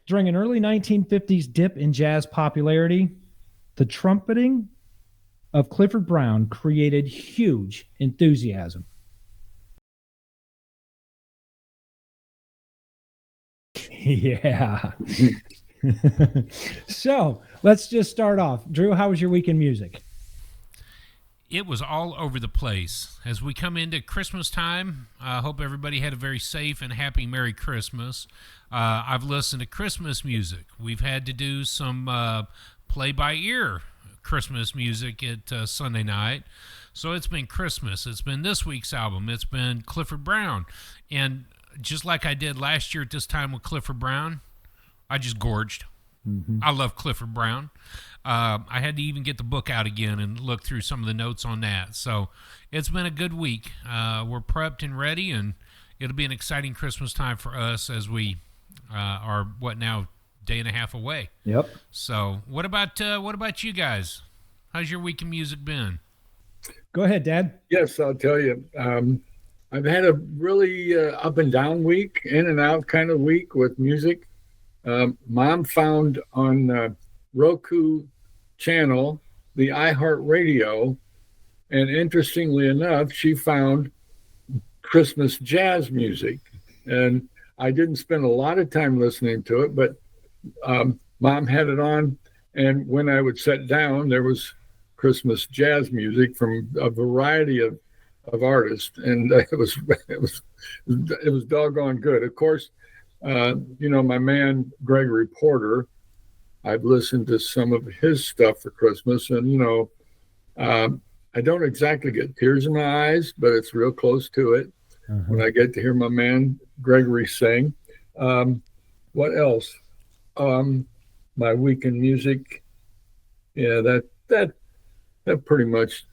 During an early 1950s dip in jazz popularity, the trumpeting of Clifford Brown created huge enthusiasm. Yeah. So let's just start off. Drew, how was your week in music? It was all over the place. As we come into Christmas time, I hope everybody had a very safe and happy Merry Christmas. I've listened to Christmas music. We've had to do some play-by-ear Christmas music at Sunday night. So it's been Christmas. It's been this week's album. It's been Clifford Brown. And just like I did last year at this time with Clifford Brown, I just gorged. Mm-hmm. I love Clifford Brown. I had to even get the book out again and look through some of the notes on that. So it's been a good week. We're prepped and ready, and it'll be an exciting Christmas time for us as we are, day and a half away. Yep. So what about you guys? How's your week in music been? Go ahead, Dad. Yes, I'll tell you. I've had a really up and down week, in and out kind of week with music. Mom found on Roku channel the iHeartRadio, and interestingly enough, she found Christmas jazz music. And I didn't spend a lot of time listening to it, but Mom had it on, and when I would sit down, there was Christmas jazz music from a variety of artists, and it was doggone good. Of course, my man Gregory Porter, I've listened to some of his stuff for Christmas, and I don't exactly get tears in my eyes, but it's real close to it when I get to hear my man Gregory sing. What else? My weekend music, yeah, that pretty much.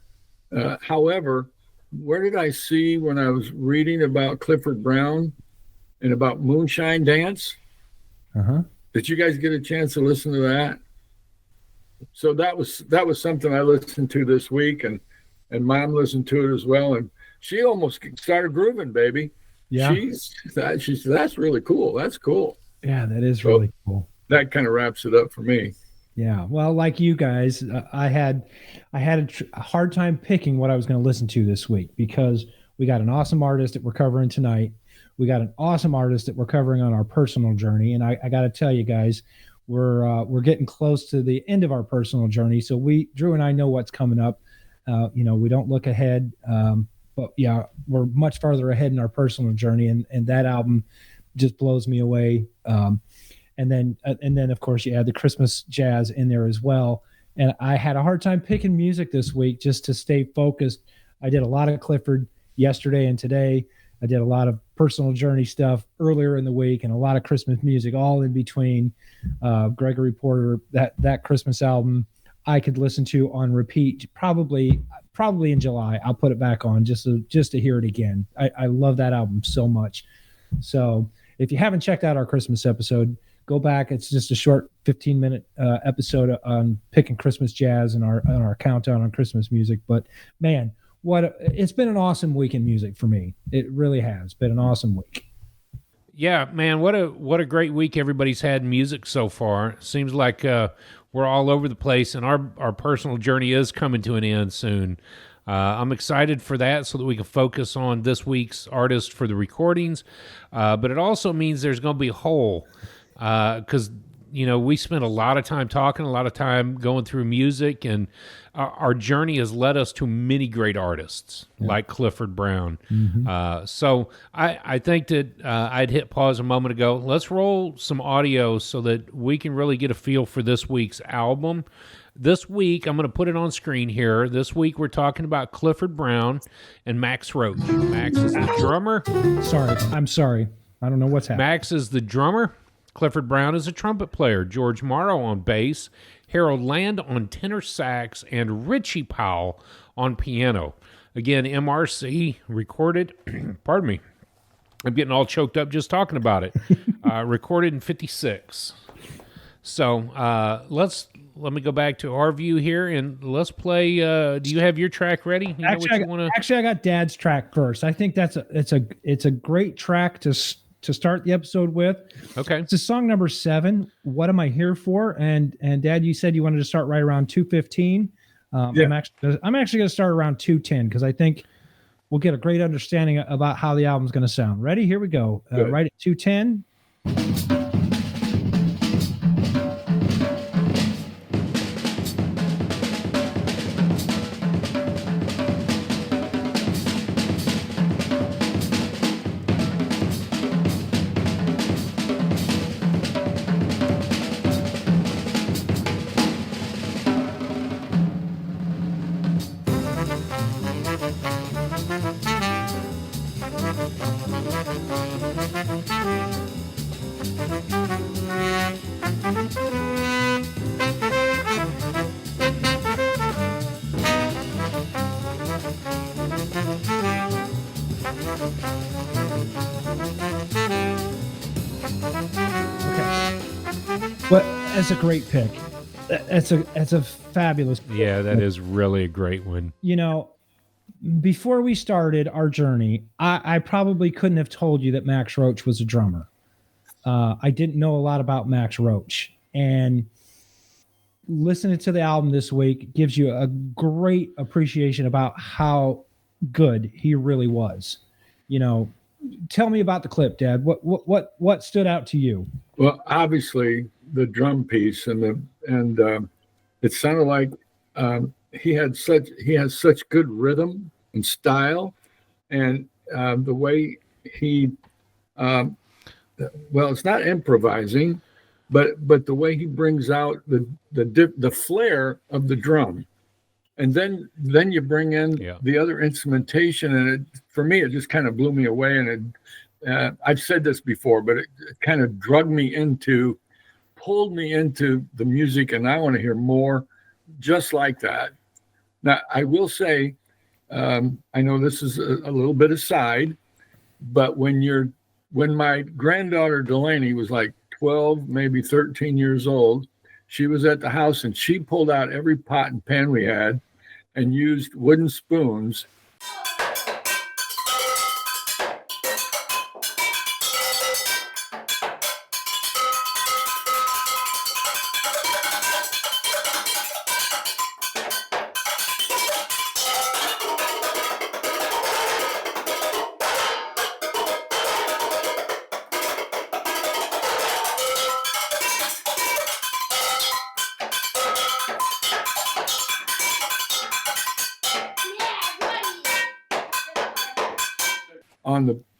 However, where did I see when I was reading about Clifford Brown and about Moonshine Dance? Did you guys get a chance to listen to that? So that was something I listened to this week, and Mom listened to it as well, and she almost started grooving, baby. Yeah. She said, that's really cool. That's cool. Yeah, that is really cool. That kind of wraps it up for me. Yeah. Well, like you guys, I had a hard time picking what I was going to listen to this week because we got an awesome artist that we're covering tonight. We got an awesome artist that we're covering on our personal journey. And I got to tell you guys, we're getting close to the end of our personal journey. So Drew and I know what's coming up. We don't look ahead, but yeah, we're much farther ahead in our personal journey. And that album just blows me away. And then of course you add the Christmas jazz in there as well. And I had a hard time picking music this week just to stay focused. I did a lot of Clifford yesterday and today. I did a lot of personal journey stuff earlier in the week and a lot of Christmas music all in between. Gregory Porter, that Christmas album I could listen to on repeat probably in July. I'll put it back on just to hear it again. I love that album so much. So if you haven't checked out our Christmas episode, go back. It's just a short 15-minute episode on picking Christmas jazz and our countdown on Christmas music. But man, it's been an awesome week in music for me. It really has been an awesome week. Yeah, man, what a great week everybody's had in music so far. Seems like we're all over the place, and our personal journey is coming to an end soon. I'm excited for that so that we can focus on this week's artist for the recordings. But it also means there's going to be a hole because, we spent a lot of time talking, a lot of time going through music, and our journey has led us to many great artists like Clifford Brown. Mm-hmm. So I think that I'd hit pause a moment ago. Let's roll some audio so that we can really get a feel for this week's album. This week, I'm going to put it on screen here. This week, we're talking about Clifford Brown and Max Roach. Max is the drummer. I'm sorry. I don't know what's happening. Max is the drummer. Clifford Brown is a trumpet player. George Morrow on bass. Harold Land on tenor sax. And Richie Powell on piano. Again, MRC recorded, pardon me, I'm getting all choked up just talking about it. Recorded in 56. So let me go back to our view here and let's play. Do you have your track ready? Actually, I got Dad's track first. I think it's a great track to to start the episode with. Okay. It's a song number 7. What Am I Here For? And Dad, you said you wanted to start right around 2:15. Yeah. I'm actually going to start around 2:10 because I think we'll get a great understanding about how the album's going to sound. Ready? Here we go. Right at 2:10. But that's a great pick. That's a fabulous pick. Yeah, that is really a great one. You know, before we started our journey, I probably couldn't have told you that Max Roach was a drummer. I didn't know a lot about Max Roach, and listening to the album this week gives you a great appreciation about how good he really was. You know, tell me about the clip, Dad. What stood out to you? Well, obviously the drum piece and it sounded like he has such good rhythm and style, and the way he well, it's not improvising, but the way he brings out the flair of the drum, and then you bring in the other instrumentation, and for me it just kind of blew me away. And I've said this before, but it kind of pulled me into the music, and I want to hear more just like that. Now, I will say, I know this is a little bit aside, but when my granddaughter Delaney was like 12, maybe 13 years old, she was at the house and she pulled out every pot and pan we had and used wooden spoons.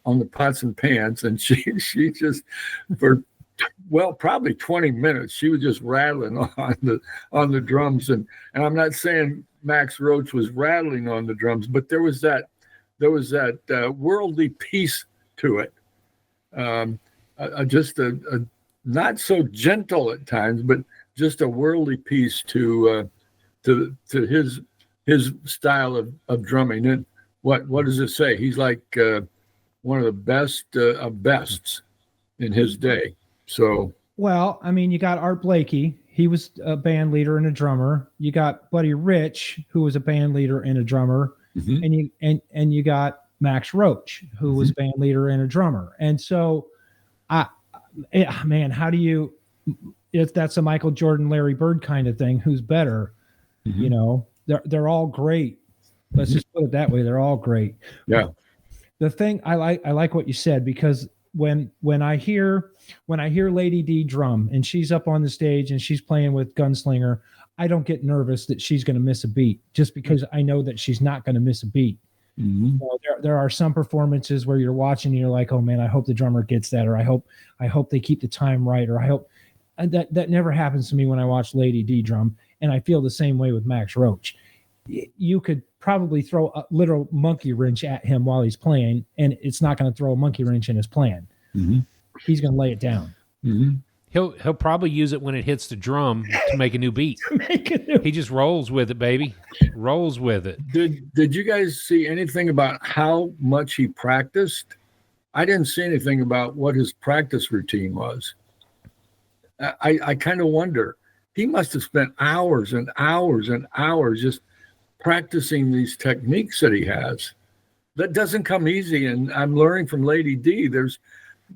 on the pots and pans, and she just for probably 20 minutes she was just rattling on the drums, and I'm not saying Max Roach was rattling on the drums, but there was that worldly piece to it, just a not so gentle at times, but just a worldly piece to his style of drumming. And what does it say? He's like one of the best of bests in his day. So, well, I mean, you got Art Blakey. He was a band leader and a drummer. You got Buddy Rich, who was a band leader and a drummer, mm-hmm. and you got Max Roach, who mm-hmm. was a band leader and a drummer. And so, man, how do you? If that's a Michael Jordan, Larry Bird kind of thing, who's better? Mm-hmm. You know, they're all great. Let's just put it that way. They're all great. Yeah. The thing I like what you said, because when I hear Lady D drum and she's up on the stage and she's playing with Gunslinger, I don't get nervous that she's going to miss a beat, just because I know that she's not going to miss a beat. Mm-hmm. There are some performances where you're watching and you're like, oh man, I hope the drummer gets that, or I hope they keep the time right, or I hope that never happens to me when I watch Lady D drum. And I feel the same way with Max Roach. You could probably throw a literal monkey wrench at him while he's playing, and it's not going to throw a monkey wrench in his plan. Mm-hmm. He's going to lay it down. Mm-hmm. He'll probably use it when it hits the drum to make a new beat. He just rolls with it, baby. Rolls with it. Did you guys see anything about how much he practiced? I didn't see anything about what his practice routine was. I kind of wonder. He must have spent hours and hours and hours just practicing these techniques that he has. That doesn't come easy, and I'm learning from Lady D. There's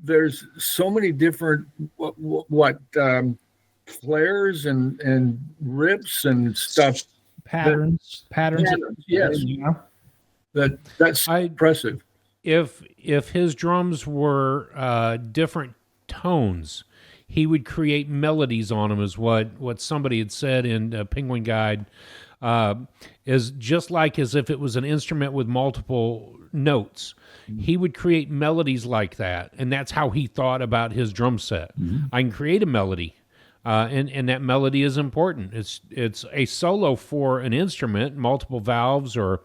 there's so many different flares and rips and stuff. Patterns. Yes, Yeah. that's impressive. If his drums were different tones, he would create melodies on them, is what somebody had said in Penguin Guide. Is just like as if it was an instrument with multiple notes. He would create melodies like that, and that's how he thought about his drum set. I can create a melody, and that melody is important. It's a solo for an instrument, multiple valves or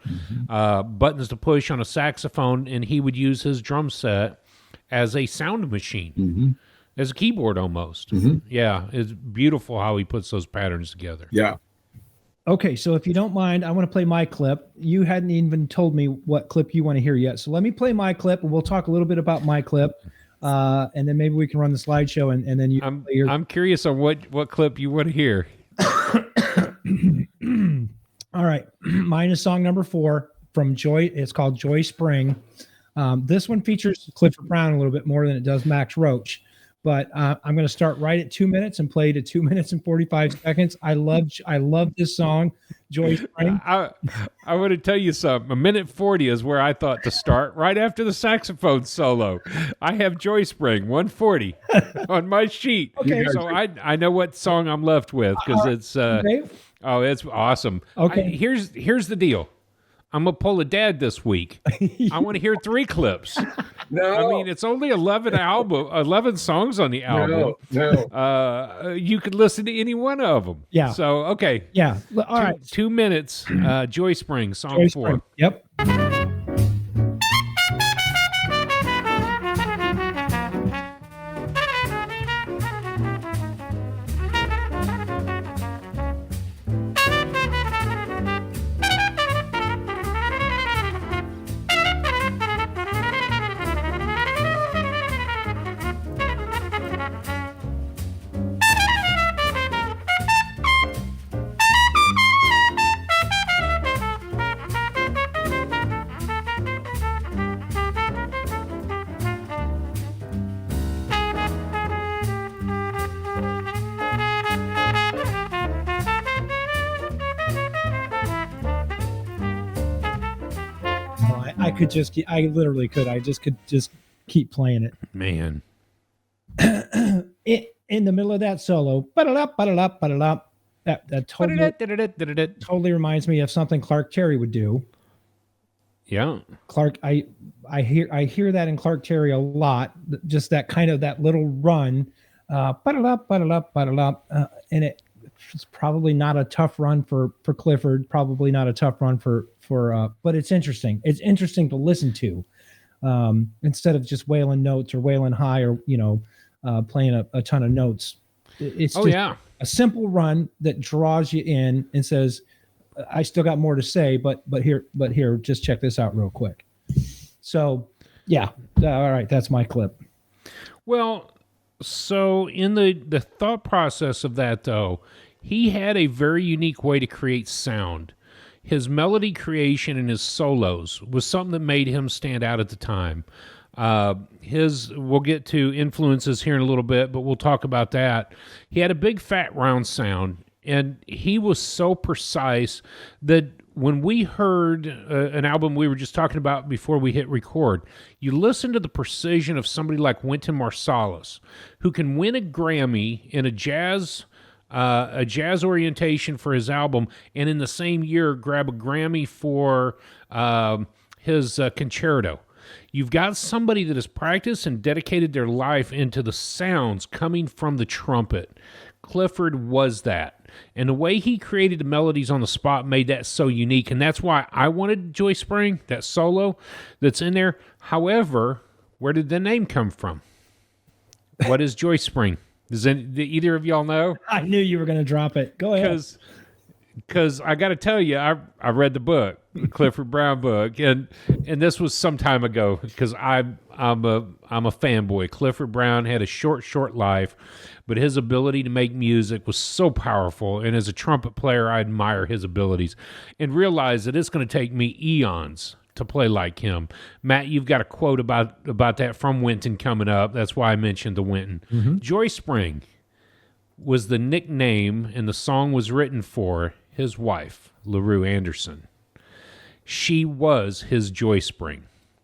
buttons to push on a saxophone, and he would use his drum set as a sound machine, as a keyboard almost. Yeah, it's beautiful how he puts those patterns together. Yeah. Okay, so if you don't mind, I want to play my clip. You hadn't even told me what clip you want to hear yet. So let me play my clip, and we'll talk a little bit about my clip, and then maybe we can run the slideshow, and then you. I'm curious on what clip you want to hear. All right, mine is song number 4 from Joy. It's called Joy Spring. This one features Clifford Brown a little bit more than it does Max Roach. But I'm going to start right at 2 minutes and play to 2 minutes and 45 seconds. I love this song, Joy Spring. I want to tell you something. 1:40 is where I thought to start, right after the saxophone solo. I have Joy Spring, 1:40 on my sheet. Okay. So I know what song I'm left with because it's it's awesome. Okay. Here's the deal. I'm going to pull a dad this week. I want to hear 3 clips. No. I mean, it's only 11 songs on the album. No. You could listen to any one of them. Yeah. So, okay. Yeah. All right. 2 minutes, Joy Spring, song Joy 4. Spring. Yep. I literally could. I just could just keep playing it. Man. In the middle of that solo, that totally reminds me of something Clark Terry would do. Yeah. Clark, I hear that in Clark Terry a lot. Just that kind of that little run, and it's probably not a tough run for Clifford. Probably not a tough run for but it's interesting. It's interesting to listen to, instead of just wailing notes or wailing high or playing a ton of notes. It's just a simple run that draws you in and says, I still got more to say, but here, just check this out real quick. So, yeah. All right. That's my clip. Well, so in the thought process of that, though, he had a very unique way to create sound. His melody creation and his solos was something that made him stand out at the time. We'll get to influences here in a little bit, but we'll talk about that. He had a big fat round sound, and he was so precise that when we heard an album we were just talking about before we hit record, you listen to the precision of somebody like Wynton Marsalis, who can win a Grammy in a jazz orientation for his album, and in the same year grab a Grammy for his concerto. You've got somebody that has practiced and dedicated their life into the sounds coming from the trumpet. Clifford was that. And the way he created the melodies on the spot made that so unique. And that's why I wanted Joy Spring, that solo that's in there. However, where did the name come from? What is Joy Spring? Does either of y'all know? I knew you were going to drop it. Go ahead. Because I got to tell you, I read the book, the Clifford Brown book, and this was some time ago because I'm a fanboy. Clifford Brown had a short life, but his ability to make music was so powerful. And as a trumpet player, I admire his abilities and realize that it's going to take me eons to play like him. Matt, you've got a quote about that from Wynton coming up. That's why I mentioned the Wynton. Mm-hmm. Joy Spring was the nickname, and the song was written for his wife, LaRue Anderson. She was his Joy Spring.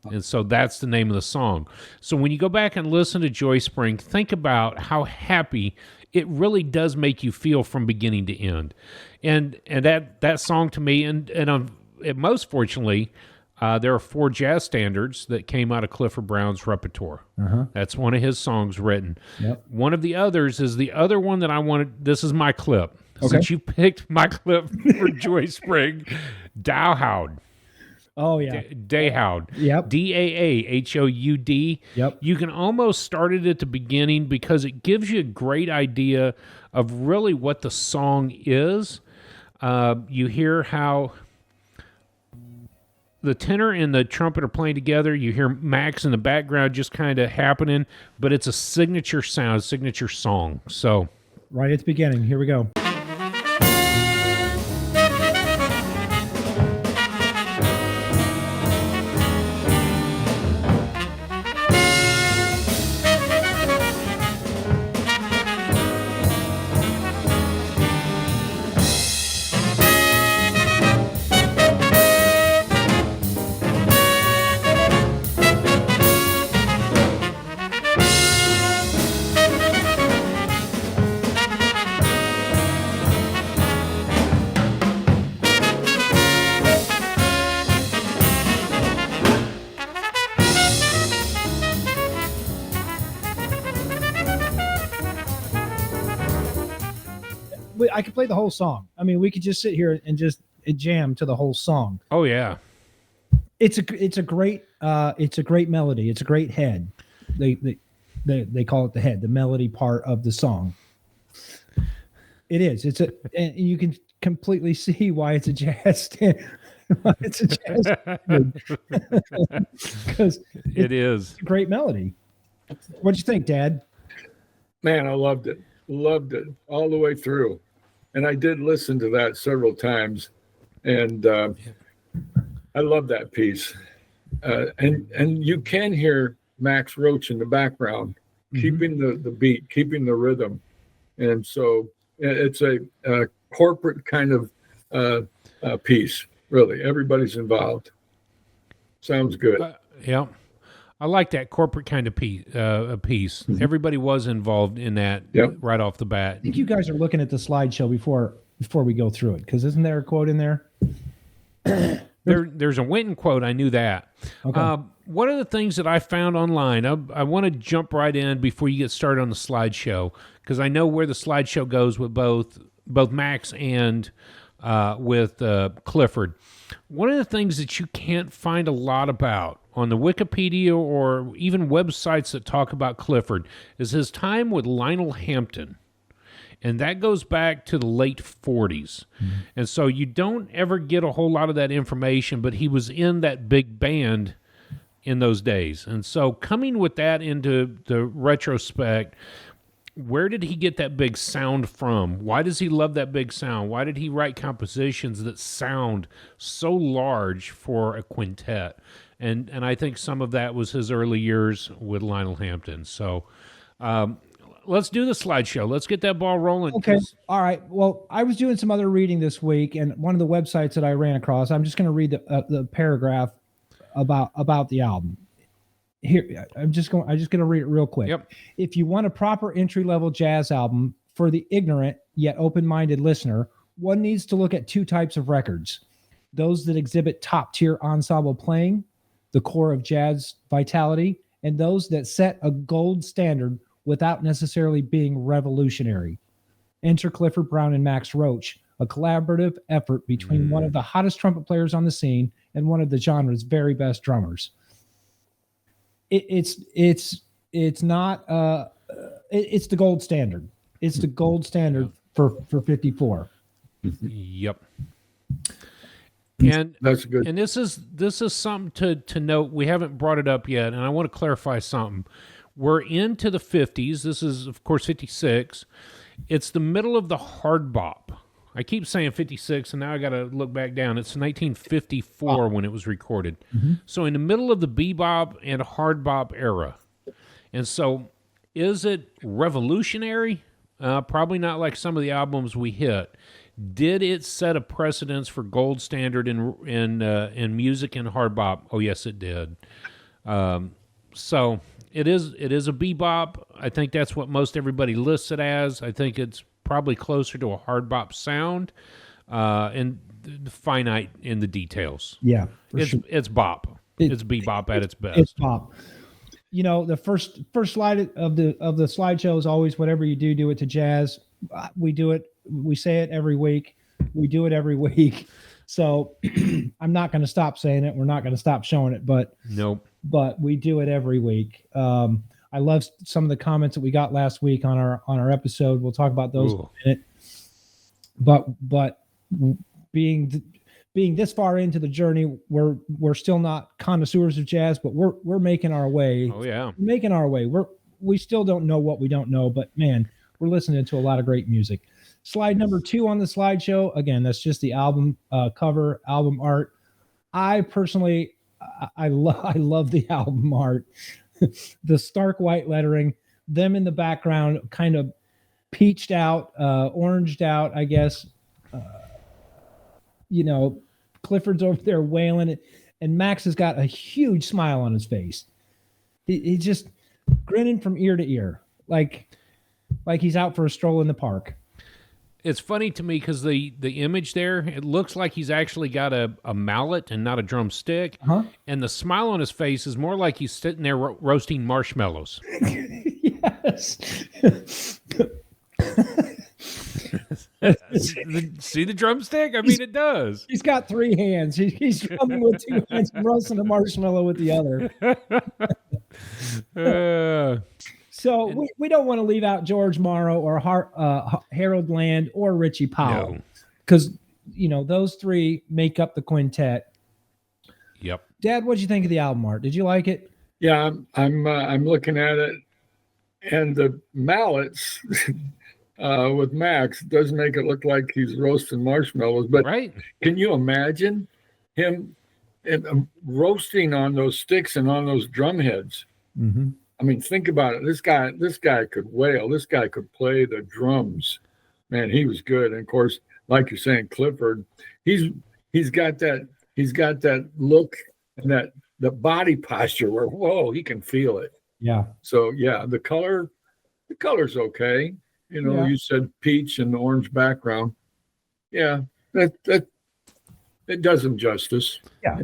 And so that's the name of the song. So when you go back and listen to Joy Spring, think about how happy it really does make you feel from beginning to end. And that song to me, and most fortunately, there are 4 jazz standards that came out of Clifford Brown's repertoire. Uh-huh. That's one of his songs written. Yep. One of the others is the other one that I wanted. This is my clip. Okay. Since you picked my clip for Joy Spring, Dowhoud. Oh, yeah. Dowhoud. Yep. Daahoud. Yep. You can almost start it at the beginning because it gives you a great idea of really what the song is. You hear how the tenor and the trumpet are playing together. You hear Max in the background just kind of happening, but it's a signature sound, signature song. So right at the beginning. Here we go. I could play the whole song. I mean, we could just sit here and just jam to the whole song. oh yeah. It's a great melody. It's a great head. They call it the head, the melody part of the song. It is. And you can completely see why it's a jazz standard. It's a jazz standard. Because It is. a great melody. What'd you think, Dad? Man, I loved it all the way through. And I did listen to that several times. And I love that piece. And you can hear Max Roach in the background, keeping the beat, keeping the rhythm. And so it's a corporate kind of piece, really. Everybody's involved. Sounds good. Yeah. I like that corporate kind of piece. Everybody was involved in that right off the bat. I think you guys are looking at the slideshow before we go through it, because isn't there a quote in there? There's a Wynton quote. I knew that. Okay. One of the things that I found online, I want to jump right in before you get started on the slideshow, because I know where the slideshow goes with both Max and with Clifford. One of the things that you can't find a lot about on the Wikipedia or even websites that talk about Clifford is his time with Lionel Hampton. And that goes back to the late 40s. And so you don't ever get a whole lot of that information, but he was in that big band in those days. And so coming with that into the retrospect, where did he get that big sound from? Why does he love that big sound? Why did he write compositions that sound so large for a quintet? And I think some of that was his early years with Lionel Hampton. So let's do the slideshow. Let's get that ball rolling. Okay. All right. Well, I was doing some other reading this week, and one of the websites that I ran across, I'm just going to read the paragraph about the album. Here, I'm just going to read it real quick. Yep. If you want a proper entry-level jazz album for the ignorant yet open-minded listener, one needs to look at 2 types of records: those that exhibit top-tier ensemble playing, the core of jazz vitality, and those that set a gold standard without necessarily being revolutionary. Enter Clifford Brown and Max Roach, a collaborative effort between one of the hottest trumpet players on the scene and one of the genre's very best drummers. It's not it's the gold standard. It's the gold standard for 54. Yep. And That's good. And this is something to note. We haven't brought it up yet, and I want to clarify something. We're into the 50s. This is, of course, 56. It's the middle of the hard bop. I keep saying 56, and now I got to look back down. It's 1954 when it was recorded. So in the middle of the bebop and hard bop era. And so is it revolutionary? Probably not like some of the albums we hit. Did it set a precedence for gold standard in music and hard bop? Oh, yes, it did. So it is a bebop. I think that's what most everybody lists it as. I think it's probably closer to a hard bop sound, and finite in the details. Yeah, it's bop. It's bebop at its best. It's bop. You know, the first slide of the slideshow is always whatever you do it to jazz. We do it. We say it every week. We do it every week. So I'm not going to stop saying it. We're not going to stop showing it. But nope. But we do it every week. I love some of the comments that we got last week on our episode. We'll talk about those in a minute. But being this far into the journey, we're still not connoisseurs of jazz, but we're making our way. Oh yeah, we're making our way. We still don't know what we don't know, but man, we're listening to a lot of great music. Slide number 2 on the slideshow. Again, that's just the album cover, album art. I personally, I love the album art. The stark white lettering, them in the background, kind of peached out, oranged out, I guess. Clifford's over there wailing it, and Max has got a huge smile on his face. He's just grinning from ear to ear, like he's out for a stroll in the park. It's funny to me because the image there, it looks like he's actually got a mallet and not a drumstick. And the smile on his face is more like he's sitting there roasting marshmallows. Yes. See the drumstick? I mean, it does. He's got 3 hands. He's drumming with 2 hands and roasting a marshmallow with the other. So we don't want to leave out George Morrow or Harold Land or Richie Powell, because those 3 make up the quintet. Yep. Dad, what did you think of the album art? Did you like it? Yeah, I'm looking at it, and the mallets with Max does make it look like he's roasting marshmallows. But right. Can you imagine him roasting on those sticks and on those drum heads? Mm-hmm. I mean, think about it. This guy could wail. This guy could play the drums. Man, he was good. And of course, like you're saying, Clifford, he's got that look and the body posture where he can feel it. Yeah. So yeah, the color's okay. You said peach and orange background. Yeah, that it does him justice. Yeah.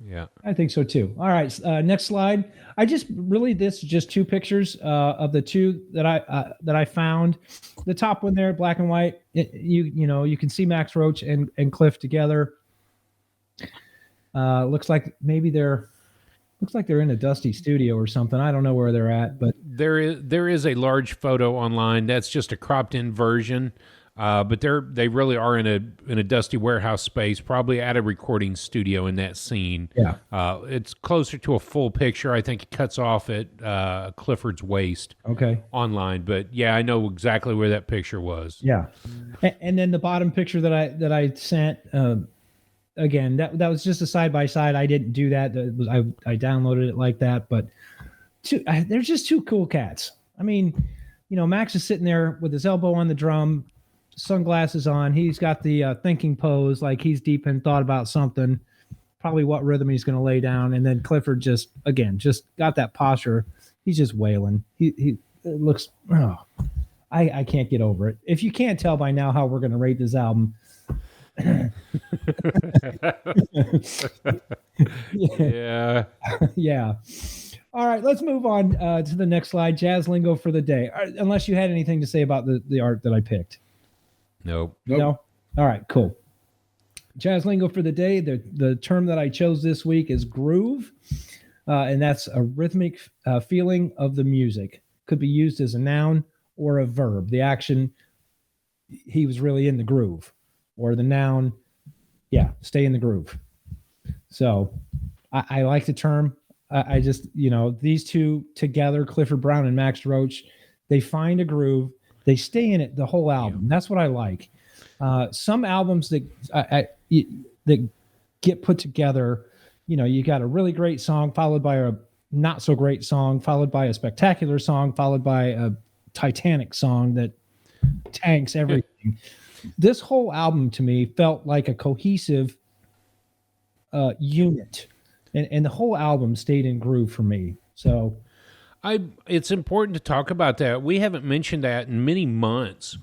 Yeah, I think so too. All right, next slide. This is just 2 pictures of the 2 that I found. The top one there, black and white. You can see Max Roach and Cliff together. Looks like they're in a dusty studio or something. I don't know where they're at, but there is a large photo online. That's just a cropped in version. But they really are in a dusty warehouse space, probably at a recording studio in that scene. Yeah. It's closer to a full picture. I think it cuts off at Clifford's waist. Okay. Online, but yeah, I know exactly where that picture was. Yeah. And then the bottom picture that I sent, again, that was just a side by side. I didn't do that. I downloaded it like that, but they're just 2 cool cats. I mean, Max is sitting there with his elbow on the drum, sunglasses on. He's got the thinking pose, like he's deep in thought about something, probably what rhythm he's going to lay down. And then Clifford just got that posture. He's just wailing. He looks, I can't get over it. If you can't tell by now how we're going to rate this album. Yeah. Yeah. All right, let's move on to the next slide. Jazz lingo for the day. Unless you had anything to say about the art that I picked. Nope. No? All right, cool. Jazz lingo for the day. The term that I chose this week is groove, and that's a rhythmic feeling of the music. Could be used as a noun or a verb. The action, he was really in the groove, or the noun, stay in the groove. So I like the term. I just, these 2 together, Clifford Brown and Max Roach, they find a groove. They stay in it the whole album. That's what I like. Some albums that get put together, you got a really great song followed by a not so great song, followed by a spectacular song, followed by a Titanic song that tanks everything. This whole album to me felt like a cohesive unit, and the whole album stayed in groove for me. So it's important to talk about that. We haven't mentioned that in many months,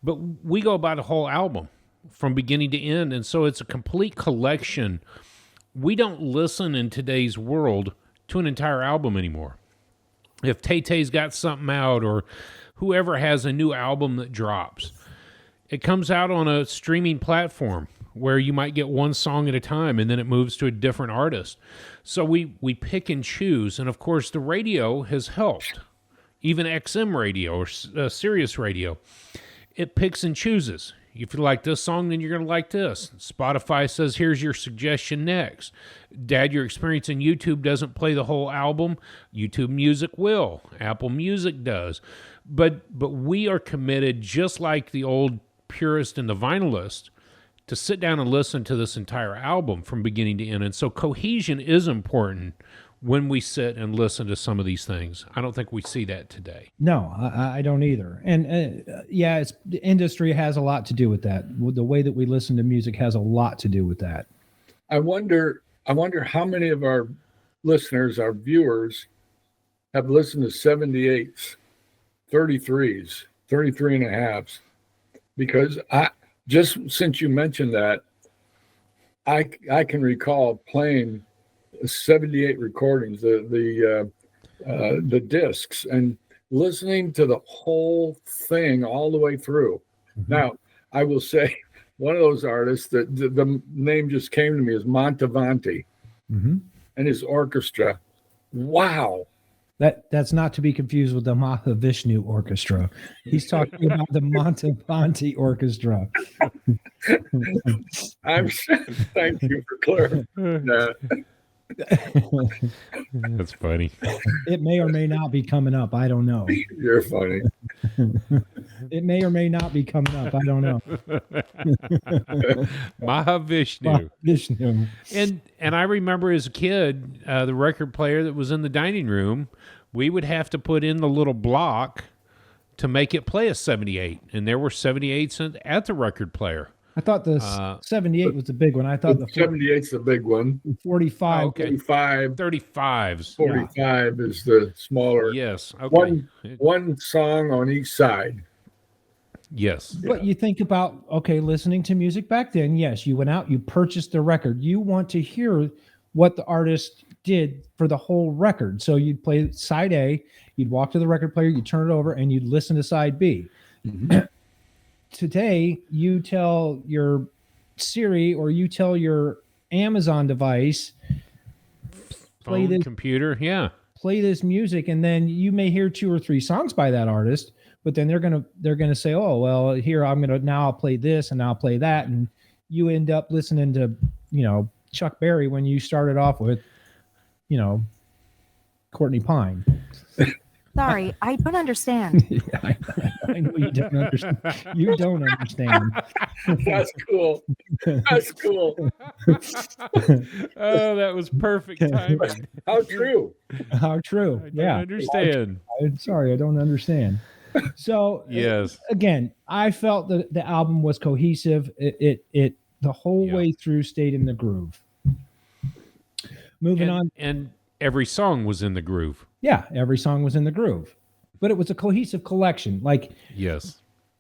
but we go about a whole album from beginning to end, and so it's a complete collection. We don't listen in today's world to an entire album anymore. If Tay-Tay's got something out, or whoever has a new album that drops, it comes out on a streaming platform where you might get one song at a time, and then it moves to a different artist. So we pick and choose, and of course the radio has helped. Even XM radio or Sirius radio, it picks and chooses. If you like this song, then you're going to like this. Spotify says, here's your suggestion next. Dad, your experience in YouTube doesn't play the whole album. YouTube Music will. Apple Music does. But we are committed, just like the old purist and the vinylist, to sit down and listen to this entire album from beginning to end. And so cohesion is important when we sit and listen to some of these things. I don't think we see that today. No, I don't either. And the industry has a lot to do with that. The way that we listen to music has a lot to do with that. I wonder how many of our listeners, our viewers, have listened to 78s, 33s, 33 and a halves. Because just since you mentioned that, I can recall playing 78 recordings, the discs, and listening to the whole thing all the way through. Mm-hmm. Now, I will say one of those artists that the name just came to me is Montevanti, mm-hmm. and his orchestra. Wow. That's not to be confused with the Mahavishnu Orchestra. He's talking about the Montevanti Orchestra. Thank you for clarifying that. That's funny. It may or may not be coming up. I don't know. You're funny. It may or may not be coming up. I don't know. Mahavishnu. Mahavishnu. And I remember as a kid, the record player that was in the dining room, we would have to put in the little block to make it play a 78. And there were 78s at the record player. I thought the 78 was the big one. I thought the 78's the big one. 45. Oh, okay. 35s. 45 yeah. is the smaller. Yes. Okay. One song on each side. Yes. But you think about, listening to music back then, yes, you went out, you purchased the record. You want to hear what the artist did for the whole record. So you'd play side A, you'd walk to the record player, you'd turn it over, and you'd listen to side B. Mm-hmm. Today, you tell your Siri or you tell your Amazon device, phone, computer, play this music, and then you may hear 2 or 3 songs by that artist, but then they're gonna say, oh well, here I'll play this and I'll play that, and you end up listening to Chuck Berry when you started off with Courtney Pine. Sorry, I don't understand. I know you don't understand. You don't understand. That's cool. That's cool. Oh, that was perfect timing. How true. How true. I don't understand. I'm sorry, I don't understand. So yes. Again, I felt that the album was cohesive. It the whole way through stayed in the groove. Moving on. And every song was in the groove. Yeah, every song was in the groove, but it was a cohesive collection. Like, yes,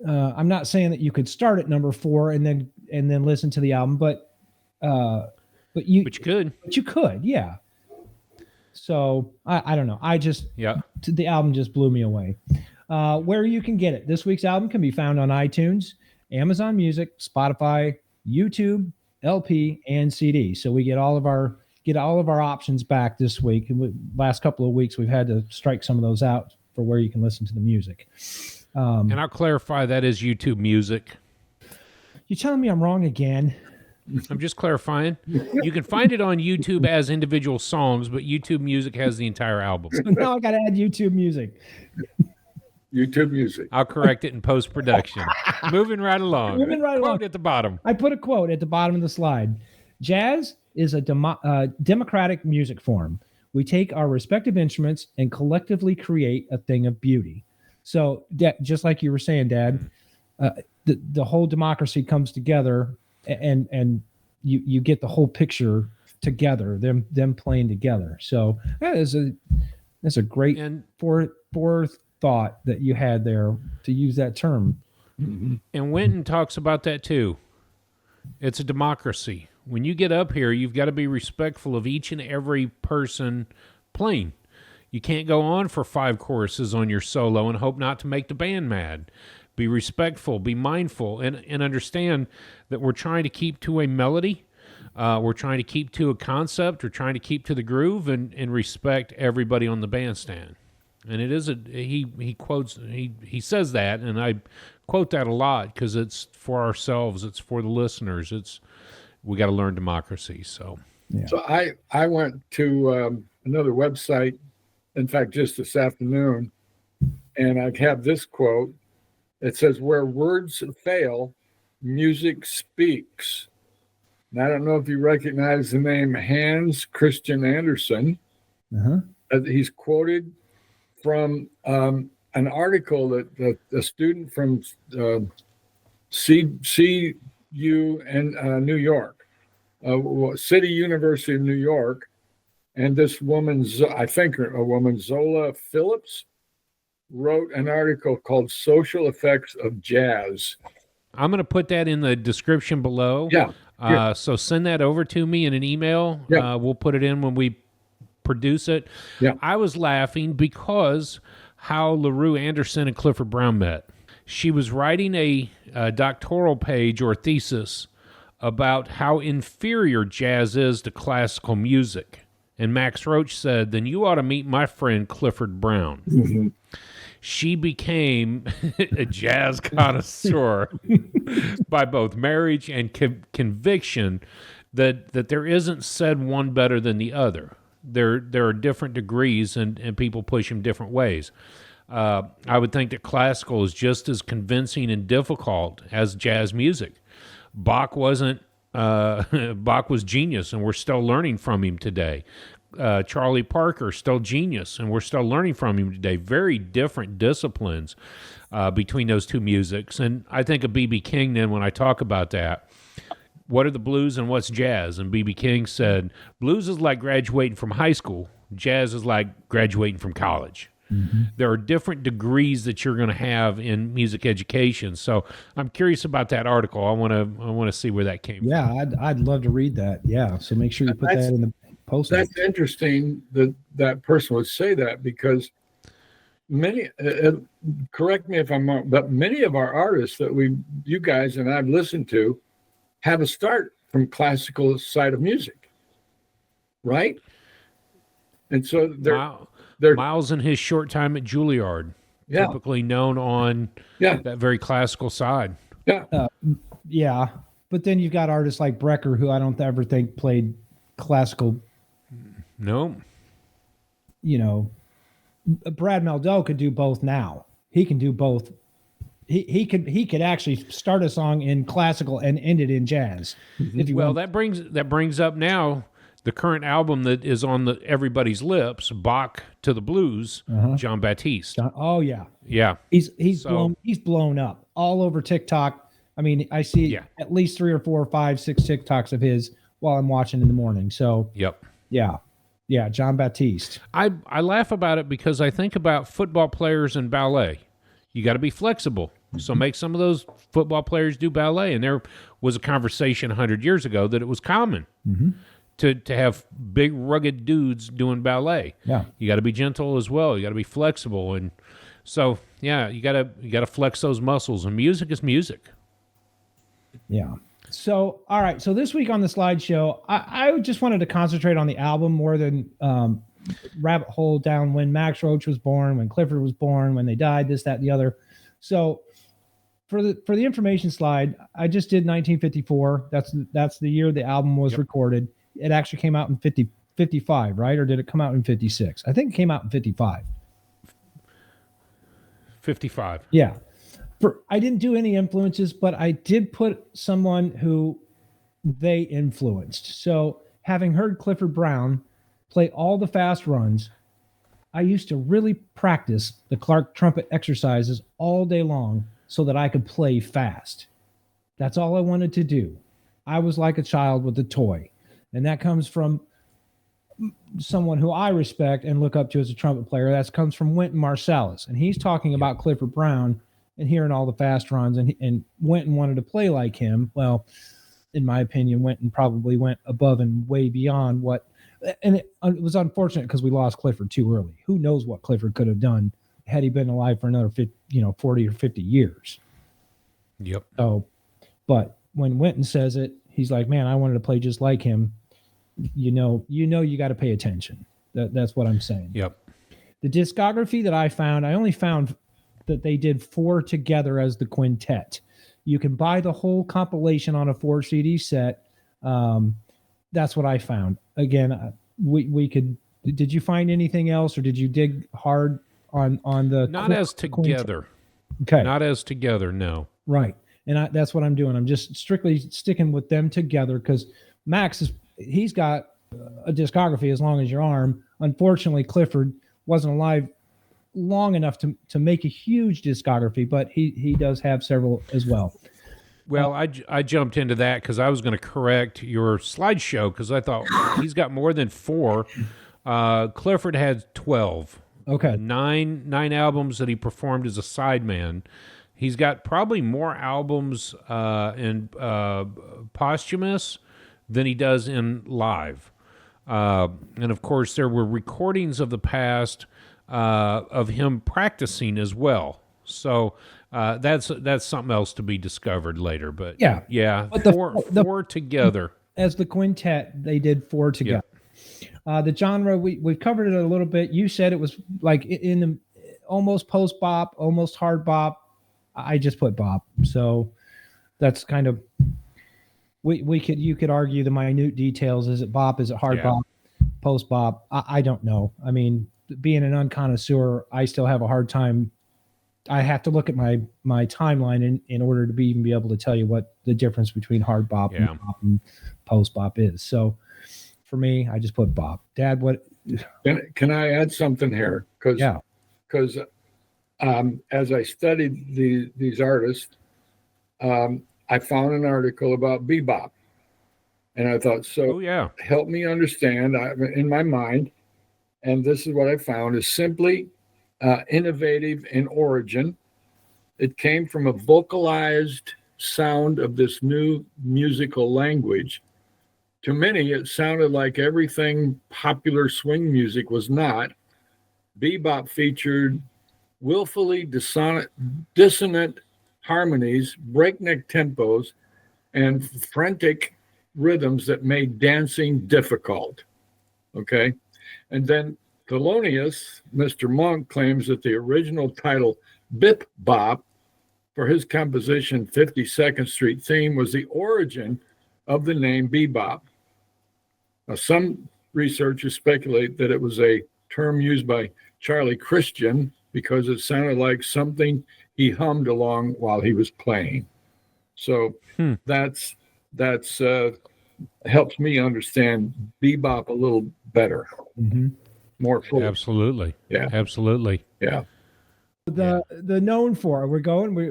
I'm not saying that you could start at number 4 and then listen to the album, but you could, yeah. So I don't know. The album just blew me away. Where you can get it, this week's album can be found on iTunes, Amazon Music, Spotify, YouTube, LP, and CD. So we get all of our options back this week. Last couple of weeks, we've had to strike some of those out for where you can listen to the music. And I'll clarify, that is YouTube Music. You telling me I'm wrong again? I'm just clarifying. You can find it on YouTube as individual songs, but YouTube Music has the entire album. So now I got to add YouTube Music. YouTube Music. I'll correct it in post-production. Moving right along. Moving right Quote along. at the bottom. I put a quote at the bottom of the slide. Jazz is a democratic music form. We take our respective instruments and collectively create a thing of beauty. So, just like you were saying, Dad, the whole democracy comes together, and you get the whole picture together. Them playing together. So that's a great forethought that you had there to use that term. And Winton talks about that too. It's a democracy. When you get up here, you've got to be respectful of each and every person playing. You can't go on for 5 choruses on your solo and hope not to make the band mad. Be respectful, be mindful, and understand that we're trying to keep to a melody. We're trying to keep to a concept. We're trying to keep to the groove and respect everybody on the bandstand. And it is he says that, and I quote that a lot because it's for ourselves. It's for the listeners. We got to learn democracy. So, yeah. So I went to another website, in fact, just this afternoon, and I have this quote. It says, "Where words fail, music speaks." And I don't know if you recognize the name Hans Christian Andersen. Uh-huh. He's quoted from an article that a student from CU in New York, City University of New York, and this woman, I think a woman, Zola Phillips, wrote an article called "Social Effects of Jazz." I'm going to put that in the description below. Yeah. So send that over to me in an email. Yeah. We'll put it in when we produce it. Yeah. I was laughing because how LaRue Anderson and Clifford Brown met. She was writing a doctoral page or thesis about how inferior jazz is to classical music. And Max Roach said, "Then you ought to meet my friend Clifford Brown." Mm-hmm. She became a jazz connoisseur by both marriage and conviction that there isn't said one better than the other. There are different degrees, and people push them different ways. I would think that classical is just as convincing and difficult as jazz music. Bach was genius, and we're still learning from him today. Charlie Parker, still genius, and we're still learning from him today. Very different disciplines between those two musics. And I think of B.B. King then when I talk about that. What are the blues and what's jazz? And B.B. King said, blues is like graduating from high school. Jazz is like graduating from college. Mm-hmm. There are different degrees that you're going to have in music education. So I'm curious about that article. I want to see where that came from. Yeah, I'd love to read that. Yeah, so make sure you put that in the post. That's interesting that person would say that, because many, correct me if I'm wrong, but many of our artists that you guys and I've listened to have a start from classical side of music, right? And so they're Miles in his short time at Juilliard, typically known on that very classical side. Yeah, but then you've got artists like Brecker, who I don't ever think played classical. No. You know, Brad Meldell could do both now. He can do both. He could actually start a song in classical and end it in jazz. If you Well, want. that brings up now the current album that is on everybody's lips, Bach to the Blues, John Batiste. Oh yeah, Yeah. He's blown up all over TikTok. I mean, I see at least 3 or 4 or 5, 6 TikToks of his while I'm watching in the morning. So yeah, John Batiste. I laugh about it because I think about football players and ballet. You got to be flexible. So make some of those football players do ballet. And there was a conversation 100 years ago that it was common to have big rugged dudes doing ballet. Yeah. You got to be gentle as well. You got to be flexible. And so, you got to flex those muscles, and music is music. Yeah. So, all right. So this week on the slideshow, I just wanted to concentrate on the album more than rabbit hole down when Max Roach was born, when Clifford was born, when they died, this, that, and the other. So for the information slide, I just did 1954. That's the year the album was recorded. It actually came out in 55, right? Or did it come out in 56? I think it came out in 55. 55. Yeah. I didn't do any influences, but I did put someone who they influenced. So having heard Clifford Brown play all the fast runs, I used to really practice the Clark trumpet exercises all day long so that I could play fast. That's all I wanted to do. I was like a child with a toy. And that comes from someone who I respect and look up to as a trumpet player. That comes from Wynton Marsalis. And he's talking about Clifford Brown and hearing all the fast runs. And Wynton wanted to play like him. Well, in my opinion, Wynton probably went above and way beyond what. And it was unfortunate because we lost Clifford too early. Who knows what Clifford could have done had he been alive for another 40 or 50 years. Yep. So, but when Wynton says it, he's like, man, I wanted to play just like him. You got to pay attention. That's what I'm saying. Yep. The discography that I only found that they did 4 together as the quintet. You can buy the whole compilation on a 4 CD set. That's what I found. Again, we could. Did you find anything else, or did you dig hard on the? Not as together. Okay. Not as together. No. Right, and that's what I'm doing. I'm just strictly sticking with them together because Max he's got a discography as long as your arm. Unfortunately, Clifford wasn't alive long enough to make a huge discography, but he does have several as well. Well, I jumped into that because I was going to correct your slideshow because I thought he's got more than 4. Clifford had 12. Okay. Nine albums that he performed as a sideman. He's got probably more albums in posthumous than he does in live. And of course, there were recordings of the past of him practicing as well. So that's something else to be discovered later. But yeah, but four together as the quintet. They did 4 together. Yeah. The genre we've covered it a little bit. You said it was like in the almost post bop, almost hard bop. I just put bop. So that's kind of you could argue the minute details. Is it bop? Is it hard bop? Post bop? I don't know. I mean, being an unconnoisseur, I still have a hard time. I have to look at my timeline in order to even be able to tell you what the difference between hard bop and post bop is. So for me, I just put bop. Dad, what? Can I add something here? Because as I studied these artists, I found an article about bebop, and I thought, help me understand. In my mind, and this is what I found, is simply innovative in origin. It came from a vocalized sound of this new musical language. To many, it sounded like everything popular swing music was not. Bebop featured willfully dissonant harmonies, breakneck tempos, and frantic rhythms that made dancing difficult. Okay? And then Thelonious, Mr. Monk, claims that the original title Bip Bop for his composition 52nd Street Theme was the origin of the name bebop. Now, some researchers speculate that it was a term used by Charlie Christian because it sounded like something he hummed along while he was playing. So that's helps me understand bebop a little better. Mm-hmm. More fully. Absolutely. Yeah. Absolutely. Yeah. The known for. We're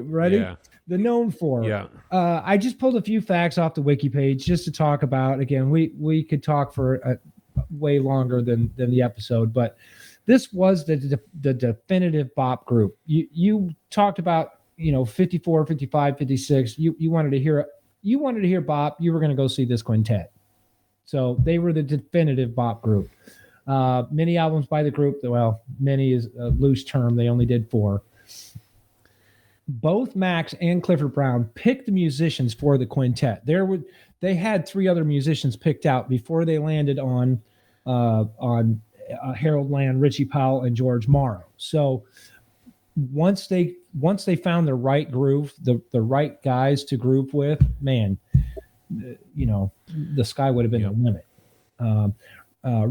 ready? Yeah. The known for. Yeah. I just pulled a few facts off the wiki page just to talk about. Again, we could talk for way longer than the episode, but this was the definitive bop group. You talked about 54, 55, 56. You wanted to hear bop. You were going to go see this quintet. So they were the definitive bop group. Many albums by the group. Well, many is a loose term. They only did 4. Both Max and Clifford Brown picked the musicians for the quintet. They had 3 other musicians picked out before they landed on Harold Land, Richie Powell, and George Morrow. So once they found the right groove, the right guys to group with, man, the sky would have been the limit.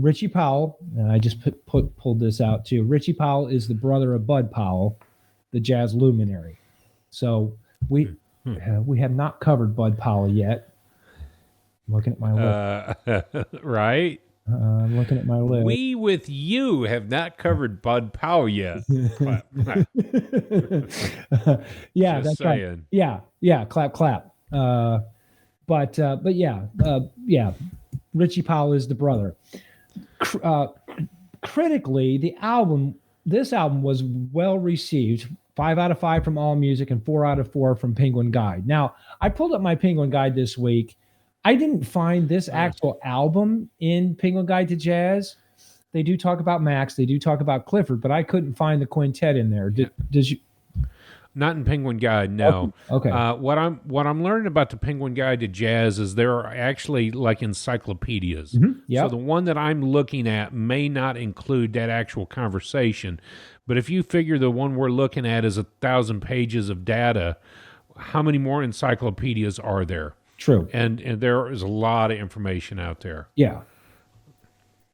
Richie Powell, and I just pulled this out too. Richie Powell is the brother of Bud Powell, the jazz luminary. So we have not covered Bud Powell yet. I'm looking at my list. Right. I'm looking at my list. We with you have not covered Bud Powell yet. Clap, clap. Yeah, Just that's saying. right. Yeah, clap, clap. But yeah. Richie Powell is the brother. Critically, this album was well received. 5 out of 5 from AllMusic and 4 out of 4 from Penguin Guide. Now, I pulled up my Penguin Guide this week. I didn't find this actual album in Penguin Guide to Jazz. They do talk about Max, they do talk about Clifford, but I couldn't find the quintet in there. Did you? Not in Penguin Guide, no. Okay. What I'm learning about the Penguin Guide to Jazz is there are actually like encyclopedias. Mm-hmm. Yep. So the one that I'm looking at may not include that actual conversation, but if you figure the one we're looking at is 1,000 pages of data, how many more encyclopedias are there? True. And there is a lot of information out there. Yeah.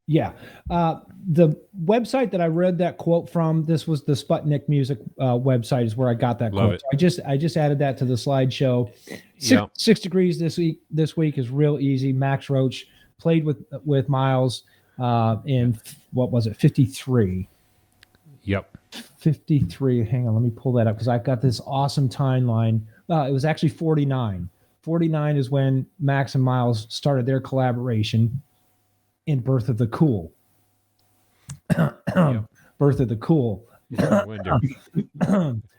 The website that I read that quote from, this was the Sputnik Music website, is where I got that Love quote. it. So I just added that to the slideshow. Yeah. 6 Degrees this week is real easy. Max Roach played with Miles in what was it, 53. Yep. 53. Hang on, let me pull that up because I've got this awesome timeline. It was actually 49. 49 is when Max and Miles started their collaboration in Birth of the Cool. Yep. Birth of the Cool. Window.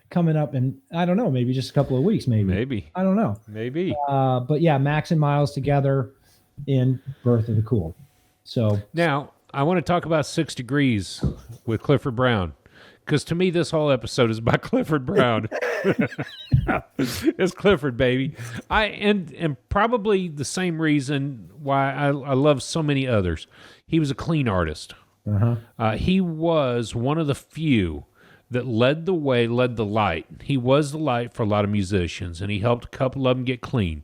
Coming up in, I don't know, maybe just a couple of weeks, maybe. I don't know. Maybe. But yeah, Max and Miles together in Birth of the Cool. So Now, I want to talk about 6 Degrees with Clifford Brown, because to me, this whole episode is about Clifford Brown. It's Clifford, baby. And probably the same reason why I love so many others. He was a clean artist. He was one of the few that led the way, led the light. He was the light for a lot of musicians, and he helped a couple of them get clean.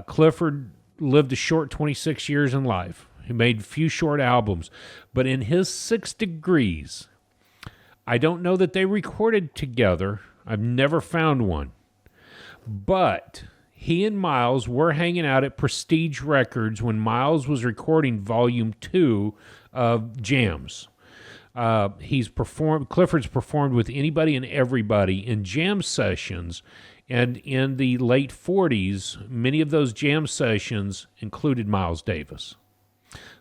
Clifford lived a short 26 years in life. He made a few short albums. But in his 6 Degrees, I don't know that they recorded together. I've never found one. But he and Miles were hanging out at Prestige Records when Miles was recording Volume 2 of Jams. Clifford's performed with anybody and everybody in jam sessions, and in the late 40s, many of those jam sessions included Miles Davis.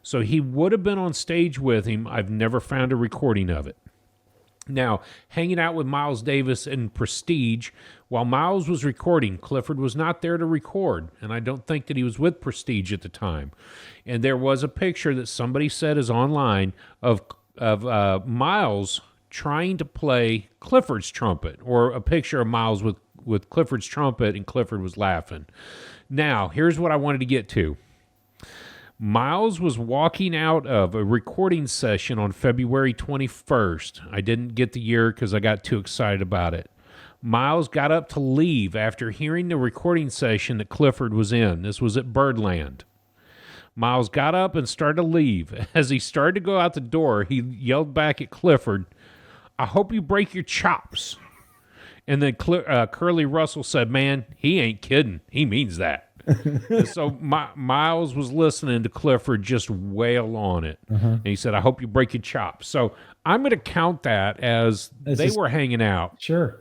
So he would have been on stage with him. I've never found a recording of it. Now, hanging out with Miles Davis in Prestige, while Miles was recording, Clifford was not there to record, and I don't think that he was with Prestige at the time. And there was a picture that somebody said is online of Miles trying to play Clifford's trumpet, or a picture of Miles with Clifford's trumpet, and Clifford was laughing. Now, here's what I wanted to get to. Miles was walking out of a recording session on February 21st. I didn't get the year because I got too excited about it. Miles got up to leave after hearing the recording session that Clifford was in. This was at Birdland. Miles got up and started to leave. As he started to go out the door, he yelled back at Clifford, "I hope you break your chops." And then Curly Russell said, "Man, he ain't kidding. He means that." So Miles was listening to Clifford just wail on it. And he said, "I hope you break your chops." So I'm going to count that as they were hanging out. Sure.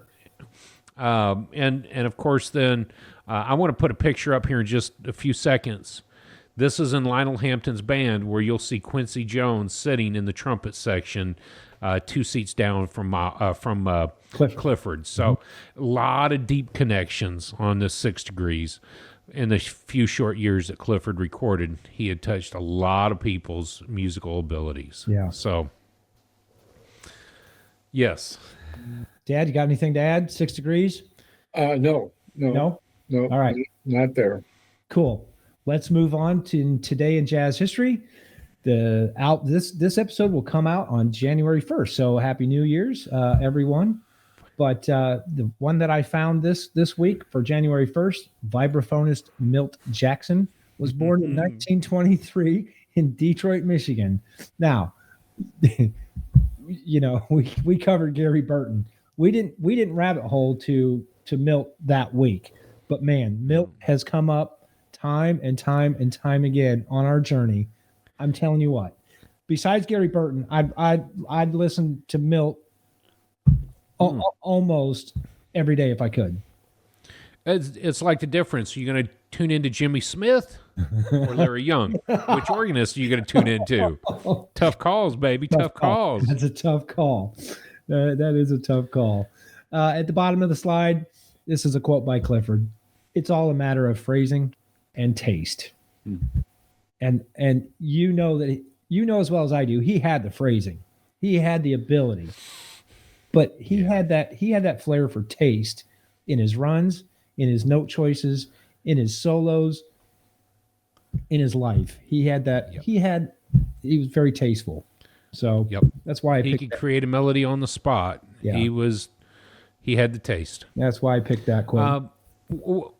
And of course, then I want to put a picture up here in just a few seconds. This is in Lionel Hampton's band, where you'll see Quincy Jones sitting in the trumpet section, 2 seats down from Clifford. So a lot of deep connections on this 6 Degrees. In the few short years that Clifford recorded, he had touched a lot of people's musical abilities. Yeah. So, yes. Dad, you got anything to add? 6 Degrees? No. No? All right. Not there. Cool. Let's move on to Today in Jazz History. This episode will come out on January 1st. So happy New Year's, everyone. But the one that I found this week for January 1st, vibraphonist Milt Jackson was born in 1923 in Detroit, Michigan. Now, we covered Gary Burton we didn't rabbit hole to Milt that week, but man, Milt has come up time and time and time again on our journey. I'm telling you what. Besides Gary Burton, I'd listen to Milt almost every day if I could. It's like the difference. You're going to tune into Jimmy Smith or Larry Young. Which organist are you going to tune into? Tough calls, baby. Tough calls. That's a tough call. That is a tough call. At the bottom of the slide, this is a quote by Clifford. It's all a matter of phrasing and taste. And you know that you know as well as I do, he had the phrasing. He had the ability. But he had that flair for taste in his runs, in his note choices, in his solos, in his life. He had that. Yep. He was very tasteful. So that's why he could create a melody on the spot. Yeah. He had the taste. That's why I picked that quote.